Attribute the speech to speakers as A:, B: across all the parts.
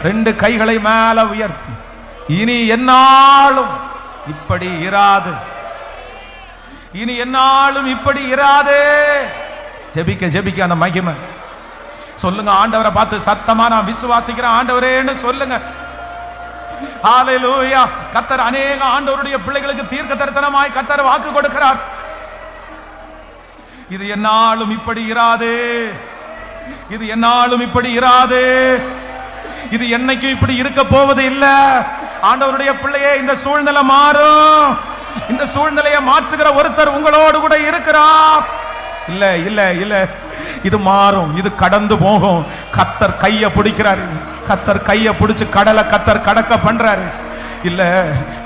A: ரெண்டு கைகளை மேல உயர்த்தி, இனி என்னாலும் இப்படி இராது, இனி என்னாலும் இப்படி இராது. ஜெபிக்க ஜெபிக்க அந்த மகிமை சொல்லுங்க. ஆண்டவரை பார்த்து சத்தமா நான் விசுவாசிக்கிறேன் ஆண்டவரேன்னு சொல்லுங்க. ஹல்லேலூயா. கர்த்தர் அநேக ஆண்டவருடைய பிள்ளைகளுக்கு தீர்க்க தரிசனமாய் கர்த்தர் வாக்கு கொடுக்கிறார். இது என்னாலும் இப்படி இராது, இது என்னாலும் இப்படி இராது, இது என்னைக்கும் இப்படி இருக்க போவது இல்ல. ஆண்டவருடைய பிள்ளையே, இந்த சூழ்நிலை மாறும். இந்த சூழ்நிலையை மாற்றுகிற ஒருத்தர் உங்களோடு கூட இருக்கிறார். இல்ல இல்ல இல்ல, இது மாறும், இது கடந்து போகும். கர்த்தர் கைய பிடிக்கிறாரு, கர்த்தர் கைய பிடிச்சு கடலை கர்த்தர் கடக்க பண்றாரு. இல்ல,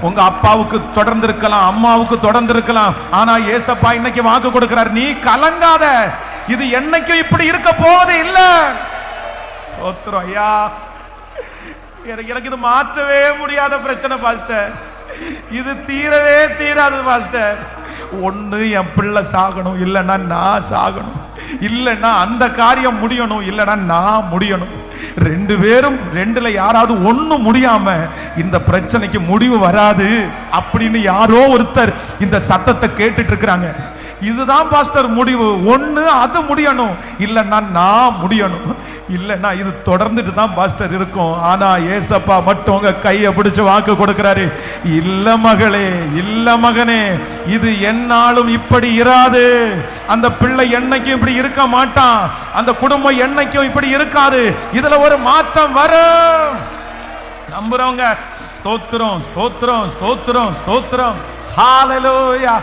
A: உங்க அப்பாவுக்கு தொடர்ந்து இருக்கலாம், அம்மாவுக்கு தொடர்ந்து இருக்கலாம், ஆனா ஏசப்பா இன்னைக்கு வாக்கு கொடுக்கிறார், நீ கலங்காத, இது என்னைக்கும் இப்படி இருக்க போவது இல்ல. சோத்திரம் ஐயா. எனக்கு இது மாற்றவே முடியாத பிரச்சனை பாஸ்டர், இது தீரவே தீராது பாஸ்டர். ஒண்ணு என் பிள்ளை சாகணும், இல்லைன்னா நான் சாகணும், இல்லைன்னா அந்த காரியம் முடியணும், இல்லைன்னா நான் முடியணும். ரெண்டு பேரும், ரெண்டுல யாராவது ஒண்ணு முடியாம இந்த பிரச்சனைக்கு முடிவு வராது அப்படின்னு யாரோ ஒருத்தர் இந்த சத்தத்தை கேட்டுட்டு இருக்கிறாங்க. இதுதான் பாஸ்டர் முடிவு. ஒண்ணு அது முடியணும், இல்லைன்னா நான் முடியணும், இல்லைன்னா இது தொடர்ந்துட்டு தான் பாஸ்டர் இருக்கும். ஆனா ஏசப்பா மட்டும் உங்க கையை பிடிச்சு வாக்கு கொடுக்கிறாரு, இல்ல மகளே, இல்ல மகனே, இது என்னாலும் இப்படி இராது. அந்த பிள்ளை என்னைக்கும் இப்படி இருக்க மாட்டான், அந்த குடும்பம் என்னைக்கும் இப்படி இருக்காது, இதுல ஒரு மாற்றம் வரும். நம்புறவங்க ஸ்தோத்திரம், ஸ்தோத்திரம், ஸ்தோத்திரம், ஸ்தோத்திரம். ஹல்லேலூயா.